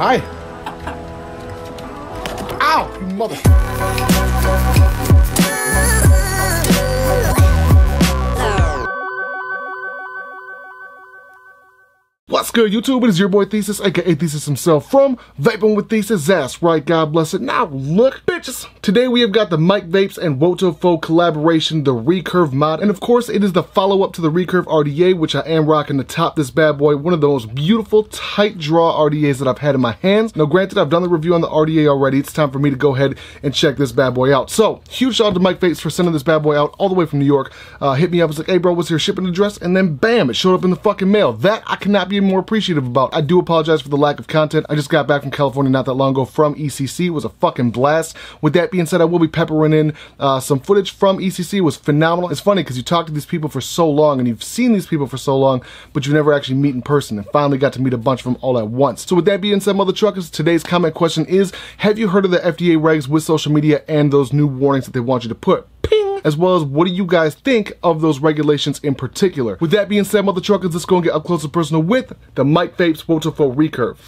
Hi. Ow, you mother... What's good, YouTube? It is your boy Thesis, aka Thesis himself, from Vaping with Thesis. That's right, God bless it. Now look, bitches. Today we have got the Mic Vapes and Wotofo collaboration, the Recurve mod, and of course it is the follow-up to the Recurve RDA, which I am rocking to top this bad boy. One of the most beautiful, tight draw RDAs that I've had in my hands. Now granted, I've done the review on the RDA already. It's time for me to go ahead and check this bad boy out. So, huge shout out to Mic Vapes for sending this bad boy out all the way from New York. Hit me up, was like, hey bro, what's your shipping address? And then bam, it showed up in the fucking mail. That I cannot be more appreciative about. I do apologize for the lack of content. I just got back from California not that long ago from ECC. It was a fucking blast. With that being said, I will be peppering in some footage from ECC. It was phenomenal. It's funny because you talk to these people for so long and you've seen these people for so long, but you never actually meet in person, and finally got to meet a bunch of them all at once. So with that being said, mother truckers, today's comment question is, have you heard of the FDA regs with social media and those new warnings that they want you to put? Ping! As well as, what do you guys think of those regulations in particular? With that being said, mother truckers, let's go and get up close and personal with the Mic Vapes Wotofo Recurve.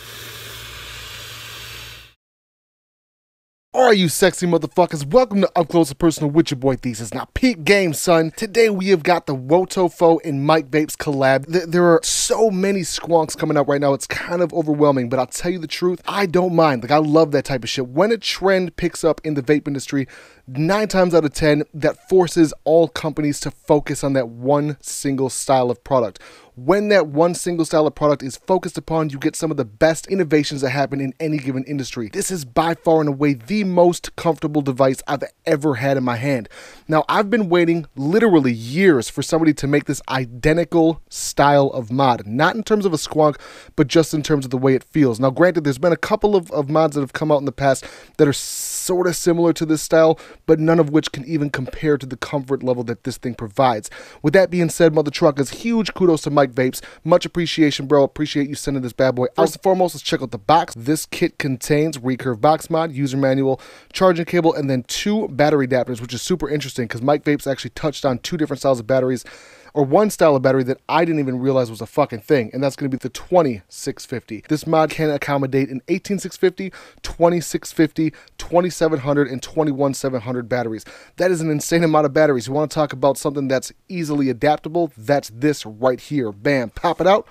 Alright, you sexy motherfuckers, welcome to Up Close and Personal with your boy Thesis. Now, peak game, son. Today we have got the Wotofo and Mic Vapes collab. There are so many squonks coming out right now, it's kind of overwhelming, but I'll tell you the truth, I don't mind. Like, I love that type of shit. When a trend picks up in the vape industry, 9 times out of 10, that forces all companies to focus on that one single style of product. When that one single style of product is focused upon, you get some of the best innovations that happen in any given industry. This is by far and away the most comfortable device I've ever had in my hand. Now, I've been waiting literally years for somebody to make this identical style of mod. Not in terms of a squonk, but just in terms of the way it feels. Now, granted, there's been a couple of mods that have come out in the past that are sort of similar to this style, but none of which can even compare to the comfort level that this thing provides. With that being said, mother truckers, huge kudos to Mic Vapes. Much appreciation, bro. Appreciate you sending this bad boy. First and foremost, let's check out the box. This kit contains Recurve box mod, user manual, charging cable, and then 2 battery adapters, which is super interesting because Mic Vapes actually touched on 2 different styles of batteries, or one style of battery that I didn't even realize was a fucking thing, and that's going to be the 20650. This mod can accommodate an 18650, 20650, 2700, and 21700 batteries. That is an insane amount of batteries. You want to talk about something that's easily adaptable? That's this right here. Bam, pop it out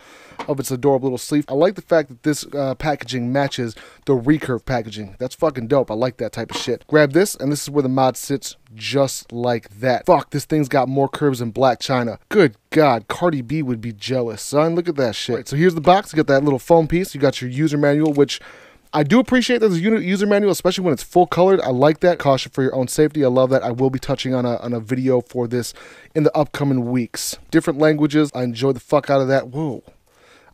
of its adorable little sleeve. I like the fact that this packaging matches the Recurve packaging. That's fucking dope. I like that type of shit. Grab this, and this is where the mod sits, just like that. Fuck, this thing's got more curves than Black China. Good God, Cardi B would be jealous, son. Look at that shit. Right, so here's the box. You got that little foam piece. You got your user manual, which I do appreciate there's a user manual, especially when it's full colored. I like that. Caution for your own safety. I love that. I will be touching on a video for this in the upcoming weeks. Different languages. I enjoy the fuck out of that. Whoa.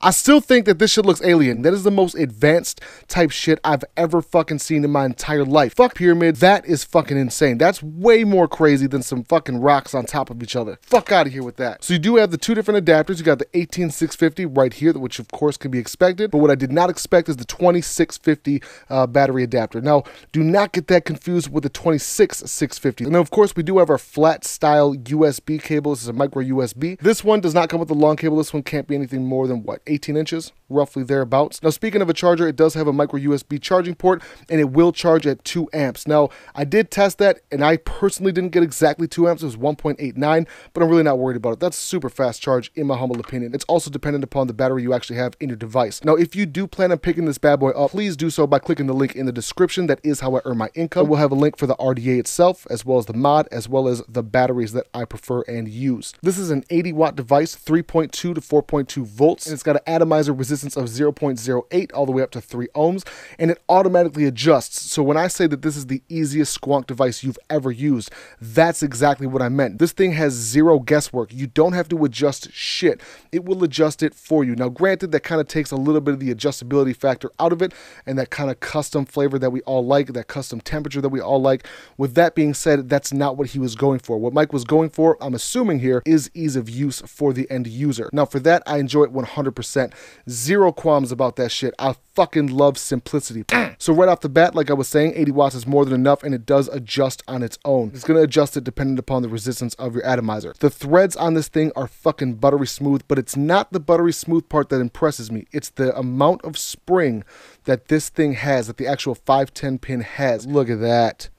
I still think that this shit looks alien. That is the most advanced type shit I've ever fucking seen in my entire life. Fuck pyramid. That is fucking insane. That's way more crazy than some fucking rocks on top of each other. Fuck out of here with that. So you do have the 2 different adapters. You got the 18650 right here, which of course can be expected. But what I did not expect is the 2650 battery adapter. Now, do not get that confused with the 26650. And then of course we do have our flat style USB cable. This is a micro USB. This one does not come with a long cable. This one can't be anything more than what, 18 inches, roughly thereabouts. Now, speaking of a charger, it does have a micro USB charging port, and it will charge at 2 amps. Now, I did test that, and I personally didn't get exactly 2 amps. It was 1.89, but I'm really not worried about it. That's super fast charge, in my humble opinion. It's also dependent upon the battery you actually have in your device. Now, if you do plan on picking this bad boy up, please do so by clicking the link in the description. That is how I earn my income. We'll have a link for the RDA itself, as well as the mod, as well as the batteries that I prefer and use. This is an 80-watt device, 3.2 to 4.2 volts, and it's got an atomizer resistance of 0.08 all the way up to 3 ohms, and it automatically adjusts. So when I say that this is the easiest squonk device you've ever used, that's exactly what I meant. This thing has 0 guesswork. You don't have to adjust shit. It will adjust it for you. Now, granted, that kind of takes a little bit of the adjustability factor out of it, and that kind of custom flavor that we all like, that custom temperature that we all like. With that being said, that's not what he was going for. What Mike was going for, I'm assuming here, is ease of use for the end user. Now, for that, I enjoy it 100%. 100%. Zero qualms about that shit. I fucking love simplicity. So right off the bat, like I was saying, 80 watts is more than enough, and it does adjust on its own. It's going to adjust it depending upon the resistance of your atomizer. The threads on this thing are fucking buttery smooth, but it's not the buttery smooth part that impresses me. It's the amount of spring that this thing has, that the actual 510 pin has. Look at that.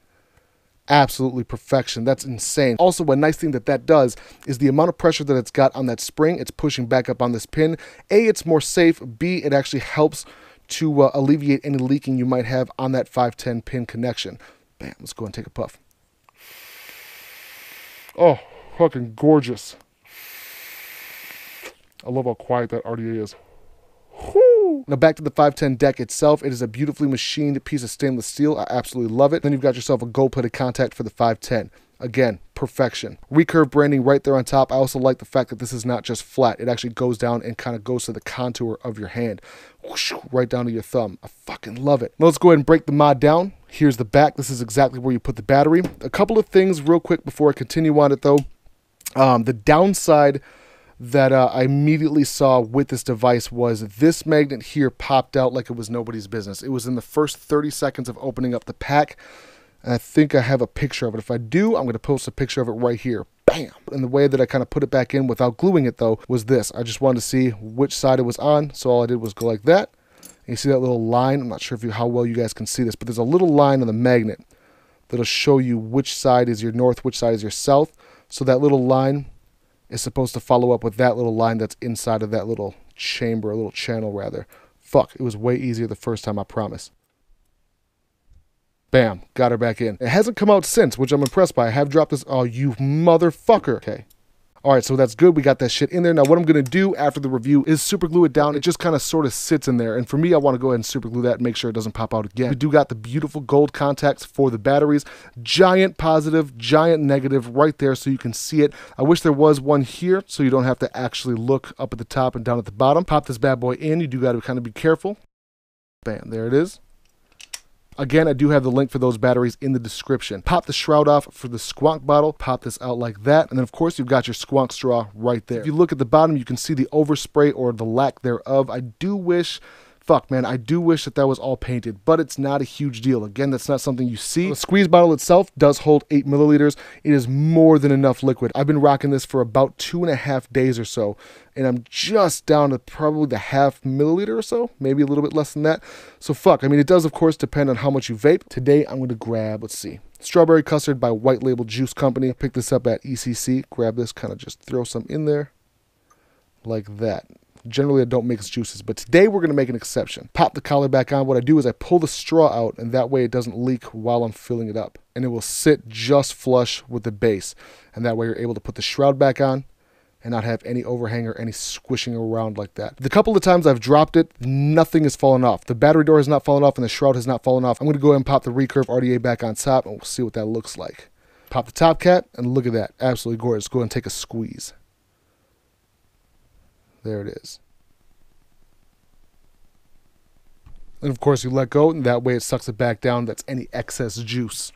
Absolutely perfection. That's insane. Also, a nice thing that does is the amount of pressure that it's got on that spring, it's pushing back up on this pin. A, it's more safe. B, it actually helps to alleviate any leaking you might have on that 510 pin connection. Bam, let's go and take a puff. Oh, fucking gorgeous. I love how quiet that RDA is. Whew. Now back to the 510 deck itself. It is a beautifully machined piece of stainless steel. I absolutely love it. Then you've got yourself a gold-plated contact for the 510. Again, perfection. Recurve branding right there on top. I also like the fact that this is not just flat. It actually goes down and kind of goes to the contour of your hand. Whoosh, right down to your thumb. I fucking love it. Now let's go ahead and break the mod down. Here's the back. This is exactly where you put the battery. A couple of things real quick before I continue on it though. The downside that I immediately saw with this device was this magnet here popped out like it was nobody's business. It was in the first 30 seconds of opening up the pack. And I think I have a picture of it. If I do, I'm going to post a picture of it right here. Bam! And the way that I kind of put it back in without gluing it though was this. I just wanted to see which side it was on. So all I did was go like that. And you see that little line? I'm not sure how well you guys can see this, but there's a little line on the magnet that'll show you which side is your north, which side is your south. So that little line is supposed to follow up with that little line that's inside of that little chamber, a little channel rather. Fuck, it was way easier the first time, I promise. Bam, got her back in. It hasn't come out since, which I'm impressed by. I have dropped this. Oh, you motherfucker. Okay. All right, so that's good. We got that shit in there. Now, what I'm going to do after the review is super glue it down. It just kind of sort of sits in there. And for me, I want to go ahead and super glue that and make sure it doesn't pop out again. We do got the beautiful gold contacts for the batteries. Giant positive, giant negative right there so you can see it. I wish there was one here so you don't have to actually look up at the top and down at the bottom. Pop this bad boy in. You do got to kind of be careful. Bam, there it is. Again, I do have the link for those batteries in the description. Pop the shroud off for the Squonk bottle. Pop this out like that. And then, of course, you've got your Squonk straw right there. If you look at the bottom, you can see the overspray or the lack thereof. I do wish... Fuck, man, I do wish that was all painted, but it's not a huge deal. Again, that's not something you see. The squeeze bottle itself does hold 8 milliliters. It is more than enough liquid. I've been rocking this for about 2.5 days or so, and I'm just down to probably the half milliliter or so, maybe a little bit less than that. So fuck, I mean, it does, of course, depend on how much you vape. Today, I'm going to grab, let's see, Strawberry Custard by White Label Juice Company. Pick this up at ECC. Grab this, kind of just throw some in there like that. Generally, I don't mix juices, but today we're going to make an exception. Pop the collar back on. What I do is I pull the straw out, and that way it doesn't leak while I'm filling it up. And it will sit just flush with the base. And that way you're able to put the shroud back on and not have any overhang or any squishing around like that. The couple of times I've dropped it, nothing has fallen off. The battery door has not fallen off, and the shroud has not fallen off. I'm going to go ahead and pop the Recurve RDA back on top, and we'll see what that looks like. Pop the top cap, and look at that. Absolutely gorgeous. Go ahead and take a squeeze. There it is. And of course you let go, and that way it sucks it back down. That's any excess juice.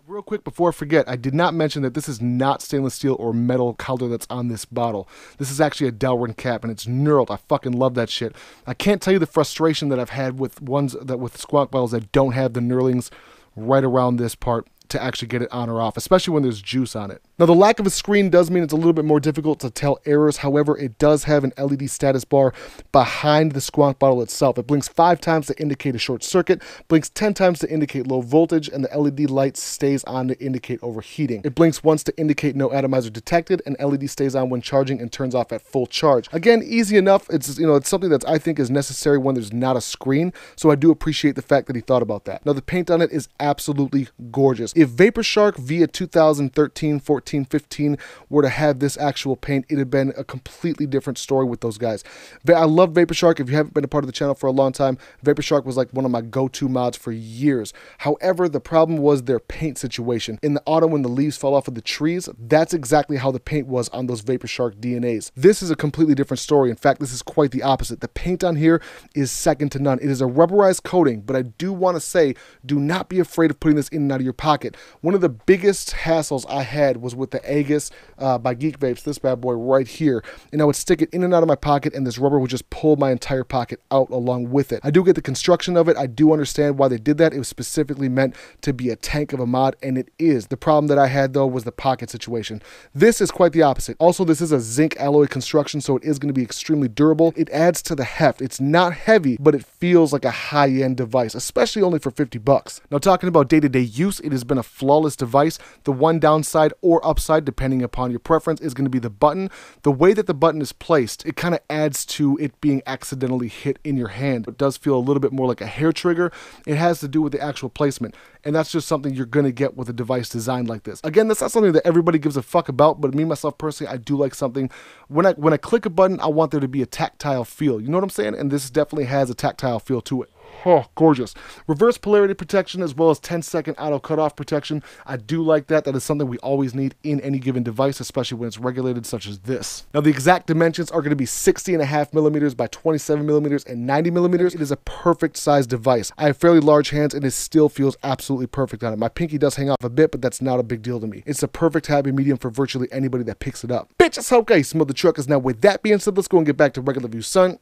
Real quick before I forget, I did not mention that this is not stainless steel or metal color that's on this bottle. This is actually a Delrin cap, and it's knurled. I fucking love that shit. I can't tell you the frustration that I've had with with Squonk bottles that don't have the knurlings right around this part to actually get it on or off, especially when there's juice on it. Now, the lack of a screen does mean it's a little bit more difficult to tell errors. However, it does have an LED status bar behind the Squonk bottle itself. It blinks 5 times to indicate a short circuit, blinks 10 times to indicate low voltage, and the LED light stays on to indicate overheating. It blinks once to indicate no atomizer detected, and LED stays on when charging and turns off at full charge. Again, easy enough. It's, you know, it's something that I think is necessary when there's not a screen, so I do appreciate the fact that he thought about that. Now, the paint on it is absolutely gorgeous. If Vapor Shark via 2013, 14, 15 were to have this actual paint, it'd have been a completely different story with those guys. I love Vapor Shark. If you haven't been a part of the channel for a long time, Vapor Shark was like one of my go-to mods for years. However, the problem was their paint situation. In the autumn when the leaves fall off of the trees, that's exactly how the paint was on those Vapor Shark DNAs. This is a completely different story. In fact, this is quite the opposite. The paint on here is second to none. It is a rubberized coating, but I do want to say, do not be afraid of putting this in and out of your pocket. pocket. One of the biggest hassles I had was with the Aegis by Geek Vapes, this bad boy right here. And I would stick it in and out of my pocket, and this rubber would just pull my entire pocket out along with it. I do get the construction of it. I do understand why they did that. It was specifically meant to be a tank of a mod, and it is. The problem that I had, though, was the pocket situation. This is quite the opposite. Also, this is a zinc alloy construction, so it is going to be extremely durable. It adds to the heft. It's not heavy, but it feels like a high-end device, especially only for 50 bucks. Now, talking about day-to-day use, it has been a flawless device. The one downside or upside, depending upon your preference, is going to be the button. The way that the button is placed, it kind of adds to it being accidentally hit in your hand. It does feel a little bit more like a hair trigger. It has to do with the actual placement, and that's just something you're going to get with a device designed like this. Again, that's not something that everybody gives a fuck about, but me, myself, personally, I do like something. When I click a button, I want there to be a tactile feel. You know what I'm saying? And this definitely has a tactile feel to it. Oh, gorgeous. Reverse polarity protection as well as 10-second auto cutoff protection. I do like that. That is something we always need in any given device, especially when it's regulated such as this. Now, the exact dimensions are going to be 60.5 millimeters by 27 millimeters and 90 millimeters. It is a perfect size device. I have fairly large hands, and it still feels absolutely perfect on it. My pinky does hang off a bit, but that's not a big deal to me. It's a perfect happy medium for virtually anybody that picks it up. Bitch, it's okay. Smell the truckers. Now, with that being said, let's go and get back to regular view, son.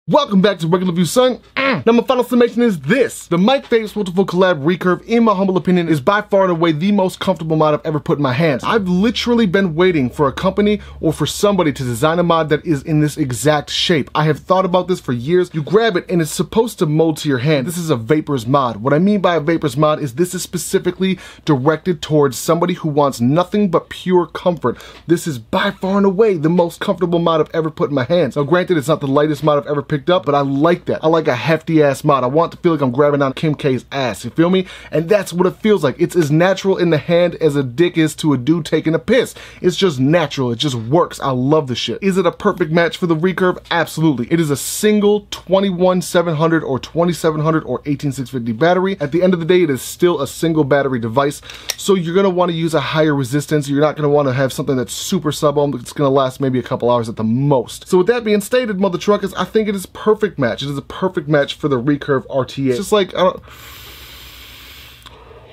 Welcome back to Regular View, son. Now, my final summation is this. The Mike Vapes Multiple Collab Recurve, in my humble opinion, is by far and away the most comfortable mod I've ever put in my hands. I've literally been waiting for a company or for somebody to design a mod that is in this exact shape. I have thought about this for years. You grab it and it's supposed to mold to your hand. This is a Vapors mod. What I mean by a Vapors mod is this is specifically directed towards somebody who wants nothing but pure comfort. This is by far and away the most comfortable mod I've ever put in my hands. Now, granted, it's not the lightest mod I've ever picked up, but I like that. I like a hefty ass mod. I want to feel like I'm grabbing on Kim K's ass, you feel me? And that's what it feels like. It's as natural in the hand as a dick is to a dude taking a piss. It's just natural. It just works. I love the shit. Is it a perfect match for the Recurve? Absolutely. It is a single 21700 or 2700 or 18650 battery. At the end of the day, it is still a single battery device, so you're going to want to use a higher resistance. You're not going to want to have something that's super sub-ohm. It's going to last maybe a couple hours at the most. So with that being stated, mother truckers, I think it is perfect match. It is a perfect match for the Recurve RTA. It's just like,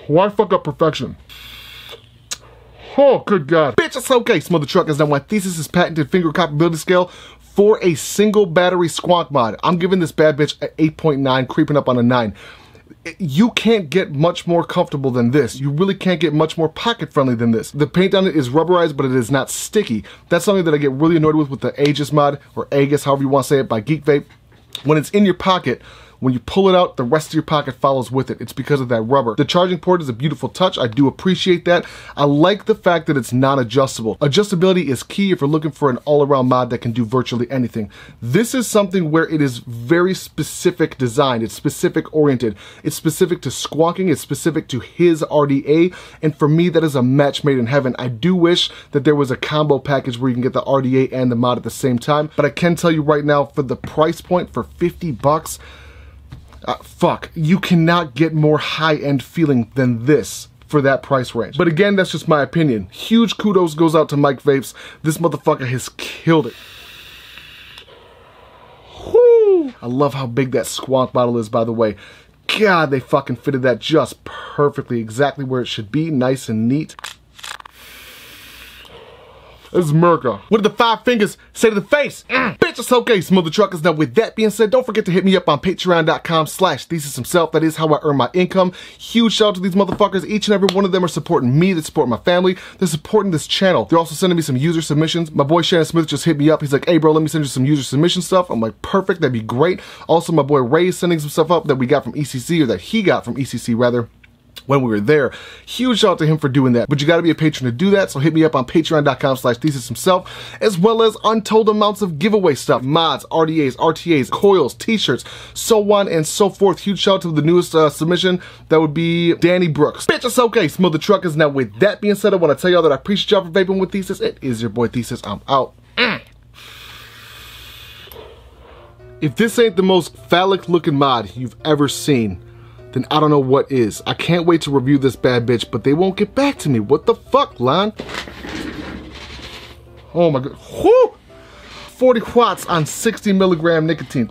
why fuck up perfection? Oh, good God. Bitch, it's okay. Smother truckers. Now, my Thesis' patented finger compatibility scale for a single battery Squonk mod. I'm giving this bad bitch an 8.9, creeping up on a 9. You can't get much more comfortable than this. You really can't get much more pocket friendly than this. The paint on it is rubberized, but it is not sticky. That's something that I get really annoyed with the Aegis mod, or Aegis, however you want to say it, by Geek Vape. When it's in your pocket, when you pull it out, the rest of your pocket follows with it. It's because of that rubber. The charging port is a beautiful touch. I do appreciate that. I like the fact that it's non-adjustable. Adjustability is key if you're looking for an all-around mod that can do virtually anything. This is something where it is very specific design. It's specific oriented. It's specific to squonking. It's specific to his RDA. And for me, that is a match made in heaven. I do wish that there was a combo package where you can get the RDA and the mod at the same time. But I can tell you right now, for the price point, for 50 bucks, fuck, you cannot get more high-end feeling than this for that price range. But again, that's just my opinion. Huge kudos goes out to Mike Vapes. This motherfucker has killed it. Woo! I love how big that Squonk bottle is, by the way. God, they fucking fitted that just perfectly, exactly where it should be, nice and neat. This is America. What did the 5 fingers say to the face? Bitch, it's okay, smother truckers. Now, with that being said, don't forget to hit me up on patreon.com/ThesisHimself. That is how I earn my income. Huge shout out to these motherfuckers. Each and every one of them are supporting me. They're supporting my family. They're supporting this channel. They're also sending me some user submissions. My boy Shannon Smith just hit me up. He's like, hey, bro, let me send you some user submission stuff. I'm like, perfect. That'd be great. Also, my boy Ray is sending some stuff up that we got from ECC, or that he got from ECC, rather, when we were there. Huge shout out to him for doing that. But you got to be a patron to do that, so hit me up on patreon.com/ThesisHimself, as well as untold amounts of giveaway stuff, mods, RDAs, RTAs, coils, t-shirts, so on and so forth. Huge shout out to the newest submission. That would be Danny Brooks. Bitch, it's okay, smother truckers. Now, with that being said, I want to tell y'all that I appreciate y'all for vaping with Thesis. It is your boy Thesis. I'm out. If this ain't the most phallic looking mod you've ever seen, then I don't know what is. I can't wait to review this bad bitch, but they won't get back to me. What the fuck, Lon? Oh my god. Whoo! 40 watts on 60 milligram nicotine.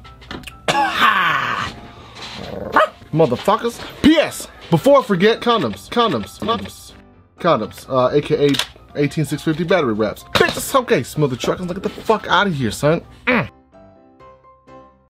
motherfuckers. P.S. Before I forget, condoms, aka 18650 battery wraps. Bitches, okay, smother truckers, get the fuck out of here, son.